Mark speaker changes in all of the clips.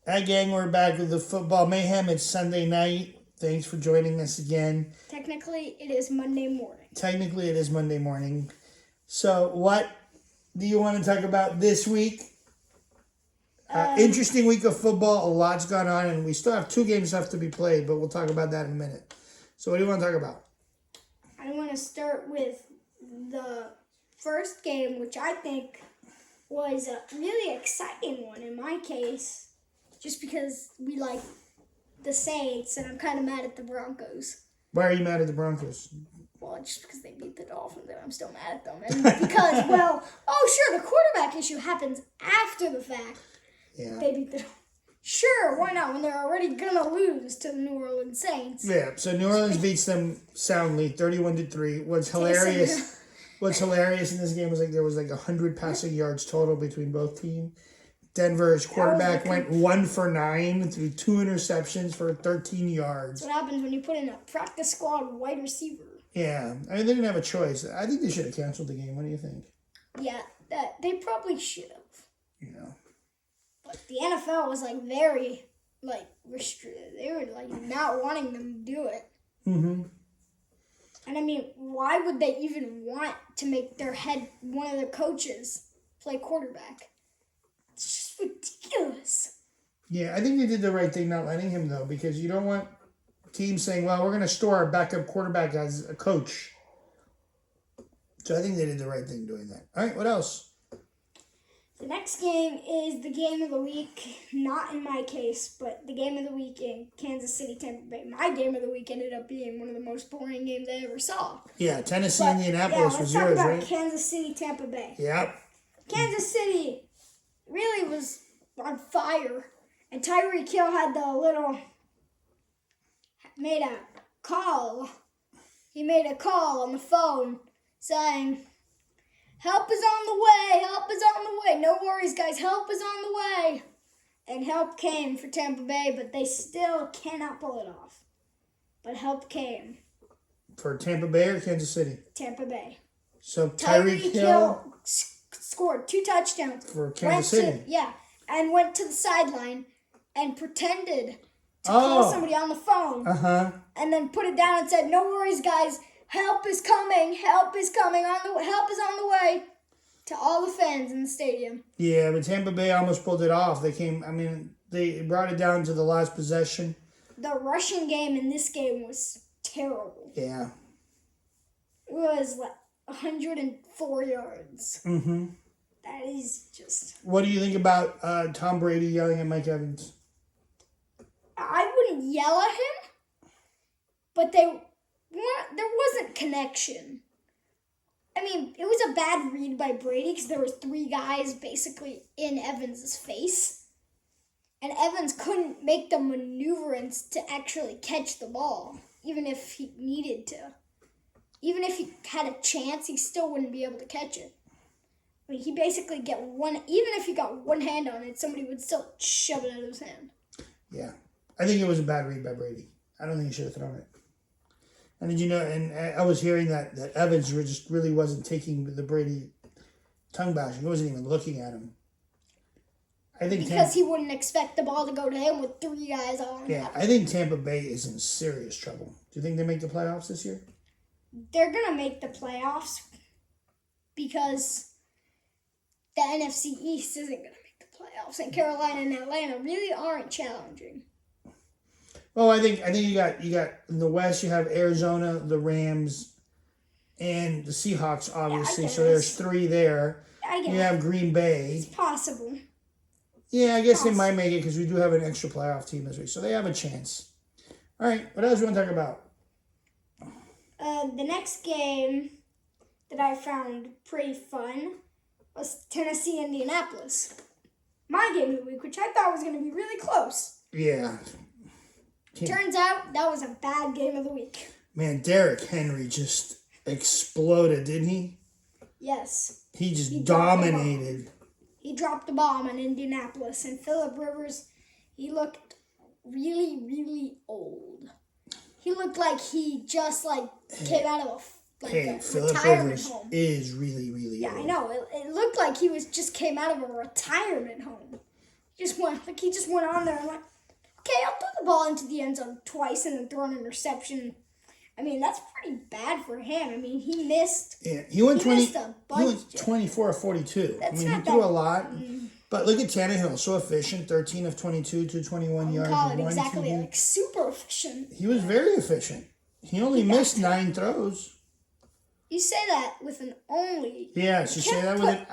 Speaker 1: Hi, gang. We're back with the football mayhem. It's Sunday night. Thanks for joining us again.
Speaker 2: Technically, it is Monday morning.
Speaker 1: Technically, it is Monday morning. So, what do you want to talk about this week? Interesting week of football. A lot's gone on, and we still have 2 games left to be played, but we'll talk about that in a minute. So, what do you want to talk about?
Speaker 2: I want to start with the first game, which I think was a really exciting one in my case, just because we like the Saints, and I'm kind of mad at the Broncos.
Speaker 1: Why are you mad at the Broncos?
Speaker 2: Well, just because they beat the Dolphins, and I'm still mad at them. And because, the quarterback issue happens after the fact.
Speaker 1: Yeah.
Speaker 2: They beat the Dolphins. Sure, why not, when they're already going to lose to the New Orleans Saints?
Speaker 1: Yeah, so New Orleans beats them soundly, 31-3. What's hilarious in this game was there was 100 passing yards total between both teams. Denver's quarterback went 1 for 9 through 2 interceptions for 13 yards.
Speaker 2: That's what happens when you put in a practice squad wide receiver.
Speaker 1: Yeah, I mean, they didn't have a choice. I think they should have canceled the game. What do you think?
Speaker 2: Yeah, they probably should have.
Speaker 1: Yeah.
Speaker 2: But the NFL was very restricted. They were not wanting them to do it.
Speaker 1: Mm-hmm.
Speaker 2: And I mean, why would they even want to make one of their coaches play quarterback? It's just ridiculous.
Speaker 1: Yeah, I think they did the right thing not letting him, though, because you don't want teams saying, well, we're going to store our backup quarterback as a coach. So I think they did the right thing doing that. All right, what else?
Speaker 2: The next game is the game of the week, not in my case, but the game of the week in Kansas City, Tampa Bay. My game of the week ended up being one of the most boring games I ever saw.
Speaker 1: Yeah, Tennessee, Indianapolis was yours, right?
Speaker 2: Let's talk about Kansas City, Tampa Bay.
Speaker 1: Yep.
Speaker 2: Kansas City really was on fire, and Tyreek Hill made a call. He made a call on the phone saying, "Help is on the way, help is on the way. No worries, guys, help is on the way." And help came for Tampa Bay, but they still cannot pull it off. But help came.
Speaker 1: For Tampa Bay or Kansas City?
Speaker 2: Tampa Bay.
Speaker 1: So Tyreek Hill
Speaker 2: scored 2 touchdowns.
Speaker 1: For Kansas City?
Speaker 2: And went to the sideline and pretended to call somebody on the phone.
Speaker 1: Uh-huh.
Speaker 2: And then put it down and said, "No worries, guys. Help is coming. Help is coming. Help is on the way," to all the fans in the stadium.
Speaker 1: Yeah, but Tampa Bay almost pulled it off. They brought it down to the last possession.
Speaker 2: The rushing game in this game was terrible.
Speaker 1: Yeah.
Speaker 2: It was 104 yards.
Speaker 1: Mm-hmm.
Speaker 2: That is just...
Speaker 1: What do you think about Tom Brady yelling at Mike Evans?
Speaker 2: I wouldn't yell at him, but there wasn't connection. I mean, it was a bad read by Brady because there was 3 guys basically in Evans' face. And Evans couldn't make the maneuverance to actually catch the ball, even if he needed to. Even if he had a chance, he still wouldn't be able to catch it. I mean, he basically even if he got one hand on it, somebody would still shove it out of his hand.
Speaker 1: Yeah. I think it was a bad read by Brady. I don't think he should have thrown it. And did you know, and I was hearing that Evans just really wasn't taking the Brady tongue bashing. He wasn't even looking at him. I think
Speaker 2: because he wouldn't expect the ball to go to him with 3 guys on him.
Speaker 1: Yeah, I think Tampa Bay is in serious trouble. Do you think they make the playoffs this year?
Speaker 2: They're going to make the playoffs because the NFC East isn't going to make the playoffs. And Carolina and Atlanta really aren't challenging.
Speaker 1: Well, I think you got in the West you have Arizona, the Rams, and the Seahawks, obviously.
Speaker 2: Yeah,
Speaker 1: so there's 3 there. You have Green Bay.
Speaker 2: It's possible.
Speaker 1: Yeah, I guess they might make it because we do have an extra playoff team this week, so they have a chance. All right, what else do you want to talk about?
Speaker 2: The next game that I found pretty fun was Tennessee, Indianapolis. My game of the week, which I thought was going to be really close.
Speaker 1: Yeah.
Speaker 2: Turns out that was a bad game of the week.
Speaker 1: Man, Derrick Henry just exploded, didn't he?
Speaker 2: Yes.
Speaker 1: He dominated.
Speaker 2: He dropped the bomb in Indianapolis, and Phillip Rivers, he looked really, really old. He looked like he just came out of a
Speaker 1: Phillip
Speaker 2: retirement
Speaker 1: Rivers
Speaker 2: home.
Speaker 1: is really, really
Speaker 2: Yeah,
Speaker 1: old.
Speaker 2: I know. It looked like he just came out of a retirement home. He just went on there and like, okay, I'll throw the ball into the end zone twice and then throw an interception. I mean, that's pretty bad for him. I mean, he missed.
Speaker 1: Yeah, he went
Speaker 2: missed a bunch.
Speaker 1: He went 24 of 42.
Speaker 2: That's
Speaker 1: I mean,
Speaker 2: not
Speaker 1: he threw
Speaker 2: bad.
Speaker 1: a lot. But look at Tannehill, so efficient, 13 of 22, 221 yards.
Speaker 2: Call it
Speaker 1: one
Speaker 2: exactly
Speaker 1: TD.
Speaker 2: like super efficient.
Speaker 1: He was very efficient. He only missed 9 throws.
Speaker 2: You say that with an only.
Speaker 1: Yes, you say that with an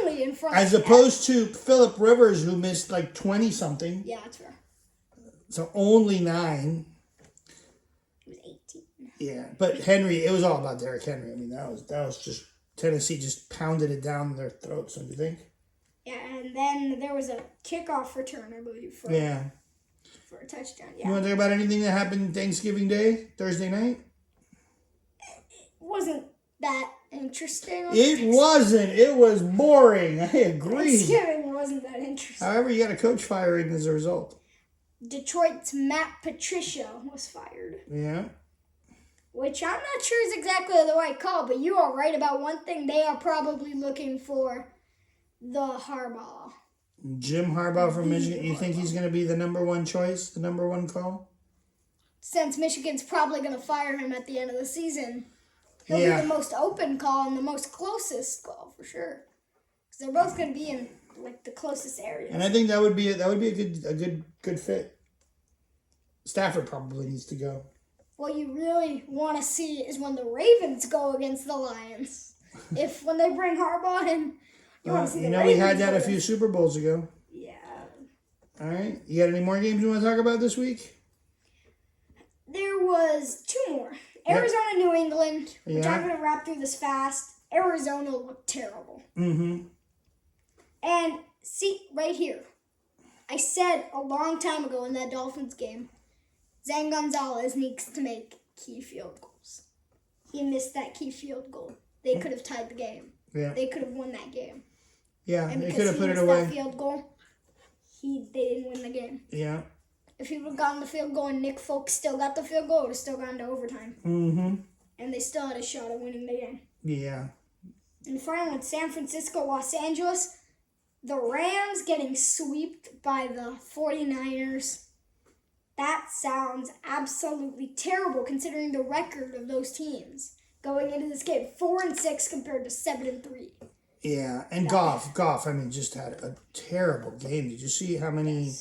Speaker 2: only in front
Speaker 1: as
Speaker 2: of
Speaker 1: opposed to Phillip Rivers, who missed like 20 something.
Speaker 2: Yeah, that's fair.
Speaker 1: So only 9.
Speaker 2: He was 18.
Speaker 1: Yeah, but Henry, it was all about Derrick Henry. I mean, that was just Tennessee just pounded it down their throats. Don't you think?
Speaker 2: Yeah, and then there was a kickoff return, I believe, for a touchdown. Yeah.
Speaker 1: You want to talk about anything that happened Thanksgiving Day, Thursday night?
Speaker 2: It wasn't that interesting.
Speaker 1: It wasn't. It was boring. I agree.
Speaker 2: Thanksgiving wasn't that interesting.
Speaker 1: However, you got a coach firing as a result.
Speaker 2: Detroit's Matt Patricia was fired.
Speaker 1: Yeah.
Speaker 2: Which I'm not sure is exactly the right call, but you are right about one thing. They are probably looking for the Harbaugh.
Speaker 1: Jim Harbaugh from Michigan. You think he's going to be the number one choice, the number one call?
Speaker 2: Since Michigan's probably going to fire him at the end of the season, he'll be
Speaker 1: Yeah.
Speaker 2: the most open call and the most closest call for sure. Because they're both going to be in like the closest areas.
Speaker 1: And I think that would be a good fit. Stafford probably needs to go.
Speaker 2: What you really want to see is when the Ravens go against the Lions. When they bring Harbaugh in, you want to see the Ravens.
Speaker 1: We had that a few Super Bowls ago.
Speaker 2: Yeah.
Speaker 1: All right. You got any more games you want to talk about this week?
Speaker 2: There was 2 more. Arizona, New England, which I'm going to wrap through this fast. Arizona looked terrible.
Speaker 1: Mm-hmm.
Speaker 2: And see, right here, I said a long time ago in that Dolphins game, Zane Gonzalez needs to make key field goals. He missed that key field goal. They could have tied the game.
Speaker 1: Yeah.
Speaker 2: They could have won that game.
Speaker 1: Yeah,
Speaker 2: And
Speaker 1: they
Speaker 2: because
Speaker 1: could have
Speaker 2: he
Speaker 1: put it
Speaker 2: missed
Speaker 1: away.
Speaker 2: that field goal, they didn't win the game.
Speaker 1: Yeah.
Speaker 2: If he would have gotten the field goal and Nick Folk still got the field goal, it would have still gone to overtime.
Speaker 1: Mm-hmm.
Speaker 2: And they still had a shot at winning the game.
Speaker 1: Yeah.
Speaker 2: And finally, San Francisco, Los Angeles, the Rams getting swept by the 49ers. That sounds absolutely terrible considering the record of those teams going into this game. 4-6 compared to 7-3.
Speaker 1: Yeah, and Goff, I mean, just had a terrible game. Did you see how many?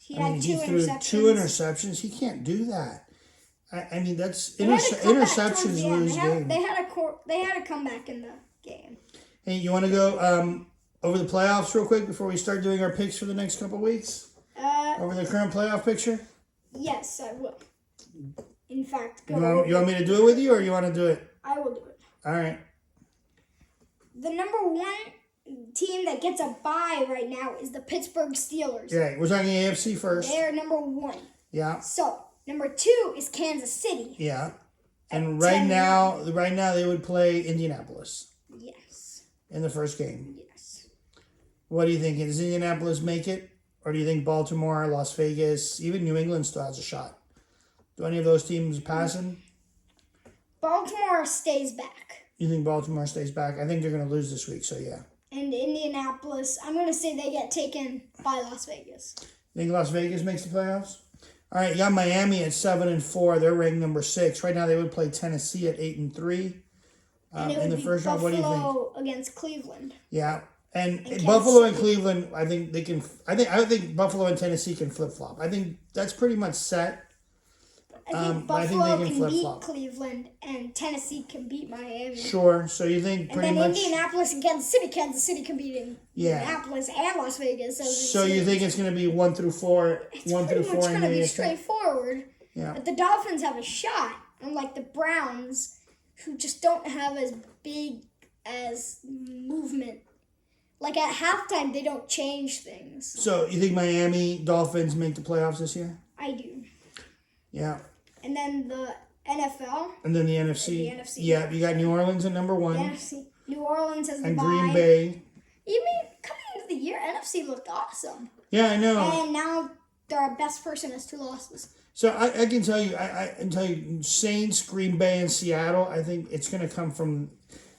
Speaker 2: Yes. He
Speaker 1: threw 2 interceptions. He can't do that. I mean, that's interceptions lose games.
Speaker 2: They had a comeback in the game.
Speaker 1: Hey, you want to go over the playoffs real quick before we start doing our picks for the next couple weeks? Over the current playoff picture?
Speaker 2: Yes, I will. In fact,
Speaker 1: You want me to do it with you, or you want to do it?
Speaker 2: I will do it.
Speaker 1: All right.
Speaker 2: The number 1 team that gets a bye right now is the Pittsburgh Steelers.
Speaker 1: Yeah, we're talking AFC first.
Speaker 2: They're number 1.
Speaker 1: Yeah.
Speaker 2: So, number 2 is Kansas City.
Speaker 1: Yeah. And right now they would play Indianapolis.
Speaker 2: Yes.
Speaker 1: In the first game.
Speaker 2: Yes.
Speaker 1: What do you think? Does Indianapolis make it? Or do you think Baltimore, Las Vegas, even New England still has a shot? Do any of those teams pass him?
Speaker 2: Baltimore stays back.
Speaker 1: You think Baltimore stays back? I think they're going to lose this week, so yeah.
Speaker 2: And Indianapolis, I'm going to say they get taken by Las Vegas.
Speaker 1: You think Las Vegas makes the playoffs? All right, you got Miami at 7-4. They're ranked number 6. Right now they would play Tennessee at 8-3.
Speaker 2: And it would
Speaker 1: in the
Speaker 2: be
Speaker 1: first round, what do you think?
Speaker 2: Buffalo against Cleveland.
Speaker 1: Yeah. And
Speaker 2: Kansas
Speaker 1: Buffalo and
Speaker 2: City.
Speaker 1: Cleveland, I think they can. I think Buffalo and Tennessee can flip flop. I think that's pretty much set.
Speaker 2: I think
Speaker 1: but I think
Speaker 2: Buffalo
Speaker 1: they can
Speaker 2: can beat
Speaker 1: flip-flop.
Speaker 2: Cleveland and Tennessee can beat Miami.
Speaker 1: Sure. So you think
Speaker 2: And
Speaker 1: pretty
Speaker 2: then
Speaker 1: much.
Speaker 2: Indianapolis and Kansas City can beat Indianapolis and Las Vegas.
Speaker 1: So you think it's going to be 1 through 4,
Speaker 2: it's
Speaker 1: 1 through
Speaker 2: pretty
Speaker 1: 4
Speaker 2: much
Speaker 1: in
Speaker 2: going
Speaker 1: the
Speaker 2: to be
Speaker 1: AFC?
Speaker 2: straightforward.
Speaker 1: Yeah.
Speaker 2: But the Dolphins have a shot, unlike the Browns, who just don't have as big as movement. Like at halftime, they don't change things.
Speaker 1: So you think Miami Dolphins make the playoffs this year?
Speaker 2: I do.
Speaker 1: Yeah.
Speaker 2: And then the NFL.
Speaker 1: And then the NFC.
Speaker 2: The NFC.
Speaker 1: Yeah, you got New Orleans at number 1.
Speaker 2: NFC. New Orleans has the
Speaker 1: And
Speaker 2: bye.
Speaker 1: Green Bay.
Speaker 2: Even coming into the year, NFC looked awesome.
Speaker 1: Yeah, I know.
Speaker 2: And now their best person has 2 losses.
Speaker 1: So I can tell you, I can tell you, Saints, Green Bay, and Seattle. I think it's going to come from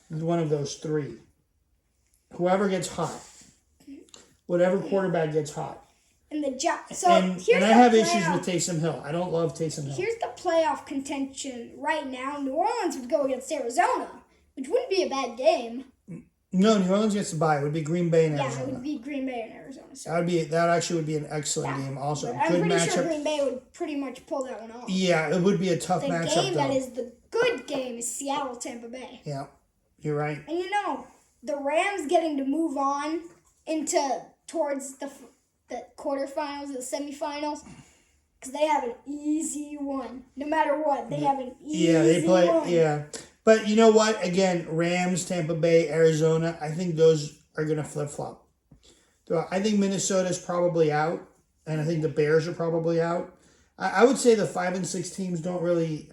Speaker 1: one of those 3. Whoever gets hot, whatever quarterback gets hot.
Speaker 2: And the
Speaker 1: and I have issues with Taysom Hill. I don't love Taysom Hill.
Speaker 2: Here's the playoff contention right now. New Orleans would go against Arizona, which wouldn't be a bad game.
Speaker 1: No, New Orleans gets the bye. It would be Green Bay and Arizona.
Speaker 2: Yeah, it would be Green Bay and Arizona. So.
Speaker 1: That actually would be an excellent game. Also,
Speaker 2: I'm
Speaker 1: good
Speaker 2: pretty
Speaker 1: matchup.
Speaker 2: sure Green Bay would pretty much pull that one off.
Speaker 1: Yeah, it would be a tough matchup.
Speaker 2: The game that is the good game is Seattle Tampa Bay.
Speaker 1: Yeah, you're right.
Speaker 2: And the Rams getting to move on towards the quarterfinals, the semifinals, because they have an easy one. No matter what, they have an easy one. Yeah, they play.
Speaker 1: One. Yeah, but you know what? Again, Rams, Tampa Bay, Arizona. I think those are going to flip flop. I think Minnesota's probably out, and I think the Bears are probably out. I would say the 5 and 6 teams don't really.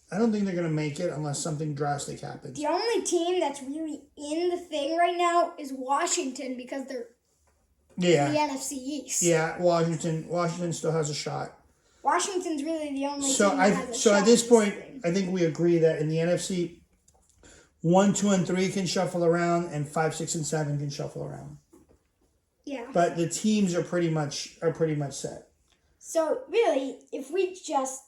Speaker 1: I don't think they're going to make it unless something drastic happens.
Speaker 2: The only team that's really in the thing right now is Washington because they're in the NFC East.
Speaker 1: Yeah, Washington still has a shot.
Speaker 2: Washington's really the only team that has a shot.
Speaker 1: So at this point, I think we agree that in the NFC, 1, 2, and 3 can shuffle around, and 5, 6, and 7 can shuffle around.
Speaker 2: Yeah.
Speaker 1: But the teams are pretty much set.
Speaker 2: So really, if we just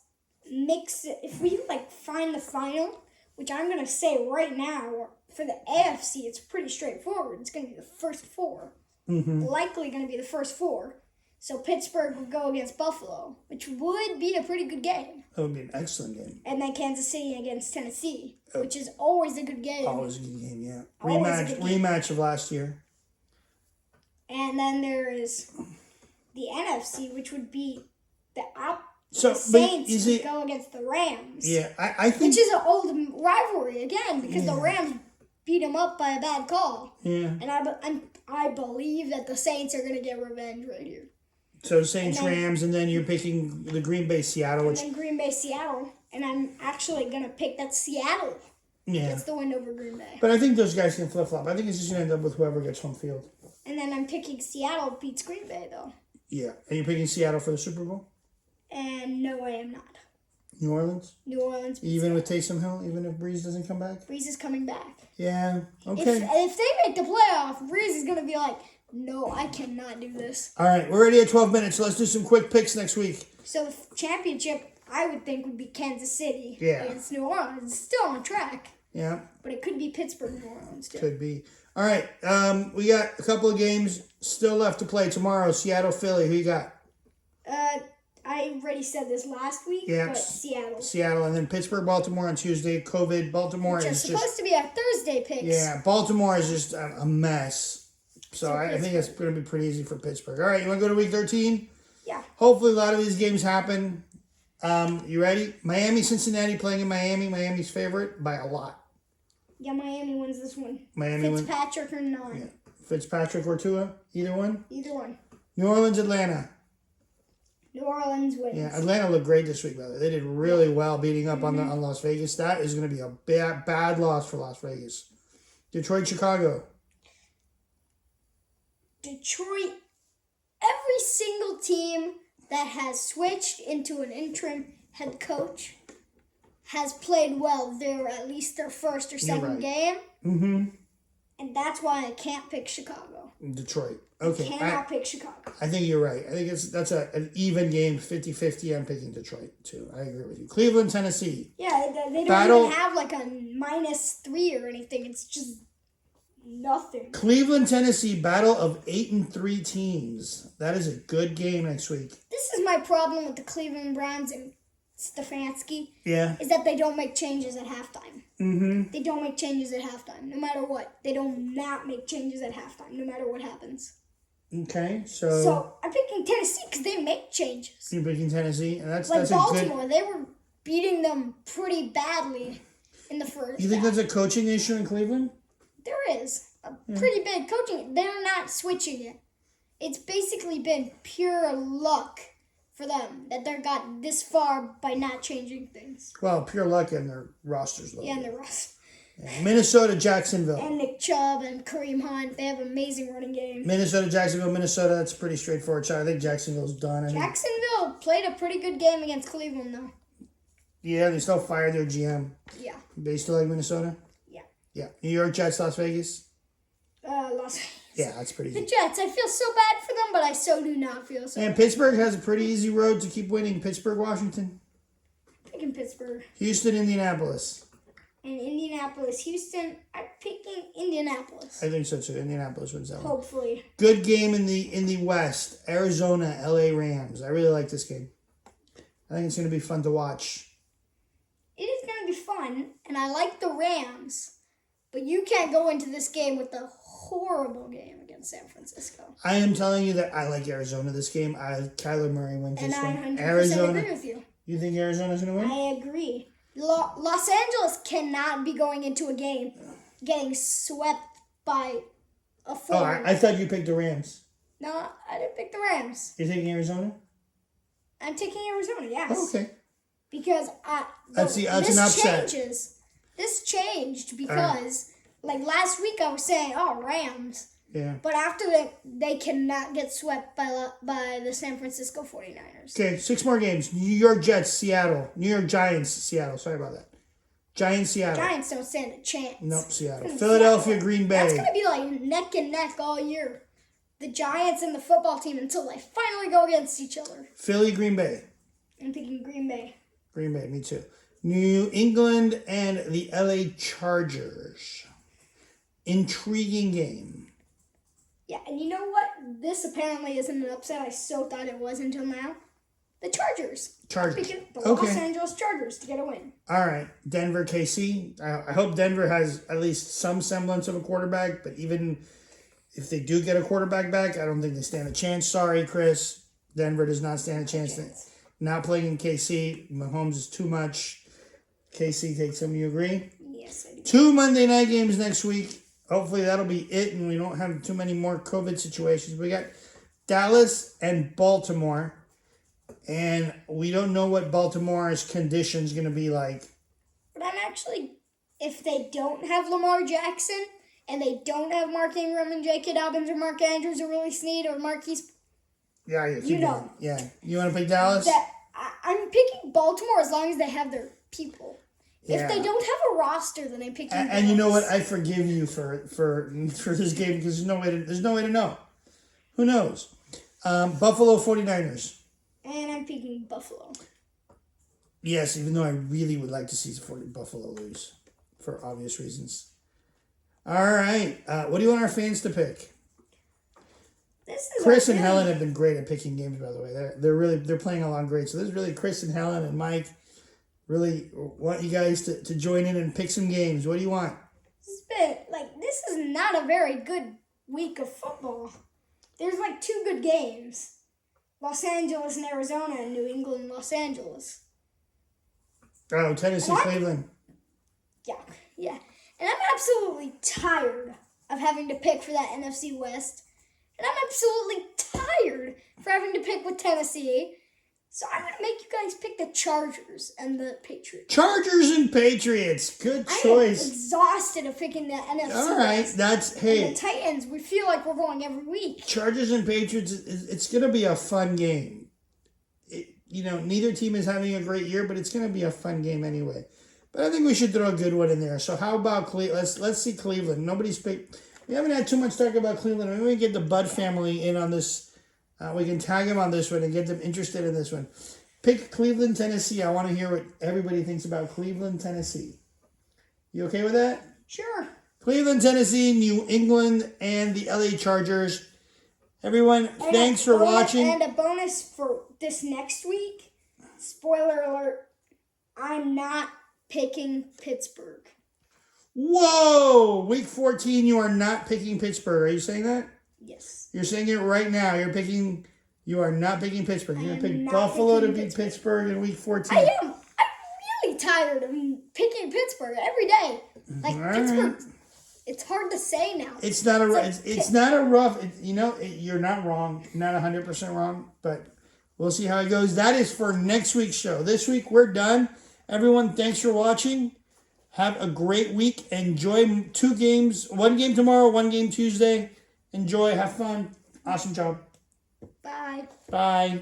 Speaker 2: mix it, if we find the final, which I'm gonna say right now, for the AFC, it's pretty straightforward. It's gonna be the first 4.
Speaker 1: Mm-hmm.
Speaker 2: Likely gonna be the first 4. So Pittsburgh would go against Buffalo, which would be a pretty good game.
Speaker 1: That would be an excellent game.
Speaker 2: And then Kansas City against Tennessee, which is always a good game.
Speaker 1: Always a good game, yeah. Rematch of last year.
Speaker 2: And then there is the NFC, which would be the Saints would go against the Rams.
Speaker 1: Yeah, I think...
Speaker 2: Which is an old rivalry, again, because the Rams beat them up by a bad call.
Speaker 1: Yeah.
Speaker 2: And I believe that the Saints are going to get revenge right here.
Speaker 1: So Saints, Rams, and then you're picking the Green Bay, Seattle.
Speaker 2: And then Green Bay, Seattle. And I'm actually going to pick that Seattle.
Speaker 1: Yeah.
Speaker 2: Gets the win over Green Bay.
Speaker 1: But I think those guys can flip-flop. I think it's just going to end up with whoever gets home field.
Speaker 2: And then I'm picking Seattle beats Green Bay, though.
Speaker 1: Yeah. And you're picking Seattle for the Super Bowl?
Speaker 2: And no, I am not.
Speaker 1: New Orleans?
Speaker 2: New Orleans.
Speaker 1: Even with Taysom Hill? Even if Breeze doesn't come back?
Speaker 2: Breeze is coming back.
Speaker 1: Yeah. Okay.
Speaker 2: If they make the playoff, Breeze is going to be like, no, I cannot do this.
Speaker 1: All right. We're already at 12 minutes, so let's do some quick picks next week.
Speaker 2: So the championship, I would think, would be Kansas City against New Orleans. It's still on track.
Speaker 1: Yeah.
Speaker 2: But it could be Pittsburgh, New Orleans, too.
Speaker 1: Could be. All right. We got a couple of games still left to play tomorrow. Seattle, Philly. Who you got?
Speaker 2: I already said this last week, but Seattle.
Speaker 1: Seattle, and then Pittsburgh, Baltimore on Tuesday. COVID, Baltimore
Speaker 2: Which
Speaker 1: is
Speaker 2: supposed to be our Thursday picks.
Speaker 1: Yeah, Baltimore is just a mess. So I think it's going to be pretty easy for Pittsburgh. All right, you want to go to Week 13?
Speaker 2: Yeah.
Speaker 1: Hopefully a lot of these games happen. You ready? Miami, Cincinnati playing in Miami. Miami's favorite by a lot.
Speaker 2: Yeah, Miami wins this one.
Speaker 1: Fitzpatrick
Speaker 2: or none.
Speaker 1: Yeah. Fitzpatrick or Tua? Either one?
Speaker 2: Either one.
Speaker 1: New Orleans, Atlanta.
Speaker 2: New Orleans wins.
Speaker 1: Yeah, Atlanta looked great this week, by the way. They did really well beating up on Las Vegas. That is going to be a bad loss for Las Vegas. Detroit, Chicago.
Speaker 2: Detroit, every single team that has switched into an interim head coach has played well. They're at least their first or second game. Mm-hmm. And that's why I can't pick Chicago.
Speaker 1: Detroit. Okay.
Speaker 2: I cannot pick Chicago.
Speaker 1: I think you're right. I think that's an even game, 50-50. I'm picking Detroit, too. I agree with you. Cleveland, Tennessee.
Speaker 2: Yeah, they don't even have like a -3 or anything. It's just nothing.
Speaker 1: Cleveland, Tennessee, battle of 8 and 3 teams. That is a good game next week.
Speaker 2: This is my problem with the Cleveland Browns and Stefanski.
Speaker 1: Yeah.
Speaker 2: Is that they don't make changes at halftime.
Speaker 1: Mm-hmm.
Speaker 2: They don't make changes at halftime, no matter what. They don't not make changes at halftime, no matter what happens.
Speaker 1: Okay,
Speaker 2: So I'm picking Tennessee because they make changes.
Speaker 1: You're picking Tennessee, and that's
Speaker 2: Baltimore. They were beating them pretty badly in the first.
Speaker 1: You think that's a coaching issue in Cleveland?
Speaker 2: There is a pretty big coaching. They're not switching it. It's basically been pure luck for them that they got this far by not changing things.
Speaker 1: Well, pure luck in their rosters.
Speaker 2: Yeah, and their rosters.
Speaker 1: Yeah. Minnesota, Jacksonville.
Speaker 2: And Nick Chubb and Kareem Hunt. They have an amazing running game.
Speaker 1: Minnesota, Jacksonville, Minnesota. That's a pretty straightforward shot. I think Jacksonville's done.
Speaker 2: Jacksonville played a pretty good game against Cleveland, though.
Speaker 1: Yeah, they still fired their GM.
Speaker 2: Yeah.
Speaker 1: They still like Minnesota?
Speaker 2: Yeah.
Speaker 1: Yeah. New York Jets, Las Vegas?
Speaker 2: Las Vegas.
Speaker 1: Yeah, that's pretty
Speaker 2: The
Speaker 1: easy.
Speaker 2: Jets, I feel so bad for them, but I so do not feel so
Speaker 1: And
Speaker 2: bad.
Speaker 1: Pittsburgh has a pretty easy road to keep winning. Pittsburgh, Washington.
Speaker 2: Picking Pittsburgh.
Speaker 1: Houston, Indianapolis.
Speaker 2: And Indianapolis, Houston, I'm picking Indianapolis.
Speaker 1: I think so too. Indianapolis wins that one.
Speaker 2: Hopefully.
Speaker 1: Good game in the West. Arizona, LA Rams. I really like this game. I think it's going to be fun to watch.
Speaker 2: It is going to be fun, and I like the Rams, but you can't go into this game with a horrible game against San Francisco.
Speaker 1: I am telling you that I like Arizona this game. Kyler Murray wins
Speaker 2: And
Speaker 1: this
Speaker 2: I
Speaker 1: one.
Speaker 2: 100%
Speaker 1: Arizona.
Speaker 2: agree with you.
Speaker 1: You think Arizona's going to win?
Speaker 2: I agree. Los Angeles cannot be going into a game getting swept by a full.
Speaker 1: Oh, I thought you picked the Rams.
Speaker 2: No, I didn't pick the Rams.
Speaker 1: You're taking Arizona?
Speaker 2: I'm taking Arizona, yes.
Speaker 1: Oh, okay.
Speaker 2: Because
Speaker 1: That's an upset.
Speaker 2: This changed because, like last week I was saying, oh, Rams.
Speaker 1: Yeah.
Speaker 2: But after they cannot get swept by the San Francisco 49ers.
Speaker 1: Okay, 6 more games. New York Jets, Seattle. New York Giants, Seattle. Sorry about that. Giants, Seattle.
Speaker 2: Giants don't stand a chance.
Speaker 1: Nope, Seattle. Philadelphia, Green Bay.
Speaker 2: That's going to be like neck and neck all year. The Giants and the football team until they finally go against each other.
Speaker 1: Philly, Green Bay.
Speaker 2: I'm picking Green Bay.
Speaker 1: Green Bay, me too. New England and the LA Chargers. Intriguing game.
Speaker 2: Yeah, and you know what? This apparently isn't an upset. I so thought it was until now. The Chargers.
Speaker 1: Chargers.
Speaker 2: Picking the
Speaker 1: Okay.
Speaker 2: Los Angeles Chargers to get a win.
Speaker 1: All right, Denver, KC. I hope Denver has at least some semblance of a quarterback, but even if they do get a quarterback back, I don't think they stand a chance. Sorry, Chris. Denver does not stand a chance. Not playing in KC. Mahomes is too much. KC takes him. You agree?
Speaker 2: Yes, I do.
Speaker 1: 2 Monday night games next week. Hopefully that'll be it, and we don't have too many more COVID situations. We got Dallas and Baltimore, and we don't know what Baltimore's condition's going to be like.
Speaker 2: But I'm actually, if they don't have Lamar Jackson and they don't have Mark Ingram and J.K. Dobbins or Mark Andrews or Willie Snead or Marquise,
Speaker 1: Yeah, you keep
Speaker 2: You know.
Speaker 1: going. Yeah, you want to pick Dallas?
Speaker 2: I'm picking Baltimore as long as they have their people.
Speaker 1: Yeah.
Speaker 2: If they don't have a roster, then I'm picking
Speaker 1: And you know what?
Speaker 2: Dallas.
Speaker 1: I forgive you for this game because there's no way to know. Who knows? Buffalo 49ers.
Speaker 2: And I'm picking Buffalo.
Speaker 1: Yes, even though I really would like to see Buffalo lose for obvious reasons. All right. What do you want our fans to pick?
Speaker 2: This is
Speaker 1: Chris
Speaker 2: a
Speaker 1: and
Speaker 2: really-
Speaker 1: Helen have been great at picking games, by the way. They're playing along great. So this is really Chris and Helen and Mike. Really want you guys to join in and pick some games. What do you want?
Speaker 2: This is not a very good week of football. There's like 2 good games. Los Angeles and Arizona and New England, Los Angeles.
Speaker 1: Oh, Tennessee,
Speaker 2: What?
Speaker 1: Cleveland.
Speaker 2: Yeah. And I'm absolutely tired of having to pick for that NFC West. And I'm absolutely tired for having to pick with Tennessee. So I'm going to make you guys pick the Chargers and the Patriots.
Speaker 1: Chargers and Patriots. Good
Speaker 2: I am
Speaker 1: choice.
Speaker 2: exhausted of picking the NFC
Speaker 1: All right,
Speaker 2: West.
Speaker 1: that's
Speaker 2: And
Speaker 1: hey.
Speaker 2: the Titans, we feel like we're going every week.
Speaker 1: Chargers and Patriots. It's going to be a fun game. Neither team is having a great year, but it's going to be a fun game anyway. But I think we should throw a good one in there. So how about Cleveland? Let's see Cleveland. Nobody's picked. We haven't had too much talk about Cleveland. Maybe we can get the Bud family in on this. We can tag them on this one and get them interested in this one. Pick Cleveland, Tennessee. I want to hear what everybody thinks about Cleveland, Tennessee. You okay with that?
Speaker 2: Sure.
Speaker 1: Cleveland, Tennessee, New England, and the LA Chargers. Everyone,
Speaker 2: And
Speaker 1: thanks
Speaker 2: a
Speaker 1: for
Speaker 2: bonus-
Speaker 1: watching.
Speaker 2: And a bonus for this next week. Spoiler alert. I'm not picking Pittsburgh.
Speaker 1: Whoa! Week 14, you are not picking Pittsburgh. Are you saying that?
Speaker 2: Yes.
Speaker 1: You're saying it right now. You are not picking Pittsburgh. You're going to
Speaker 2: am
Speaker 1: pick
Speaker 2: not
Speaker 1: Buffalo to
Speaker 2: picking
Speaker 1: beat Pittsburgh in week 14.
Speaker 2: I am. I'm really tired of picking Pittsburgh every day. Like,
Speaker 1: All
Speaker 2: Pittsburgh,
Speaker 1: right.
Speaker 2: it's hard to say now.
Speaker 1: It's not a
Speaker 2: like
Speaker 1: it's not a rough. You're not wrong. Not 100% wrong, but we'll see how it goes. That is for next week's show. This week we're done. Everyone, thanks for watching. Have a great week. Enjoy 2 games. 1 game tomorrow. 1 game Tuesday. Enjoy. Have fun. Awesome job.
Speaker 2: Bye.
Speaker 1: Bye.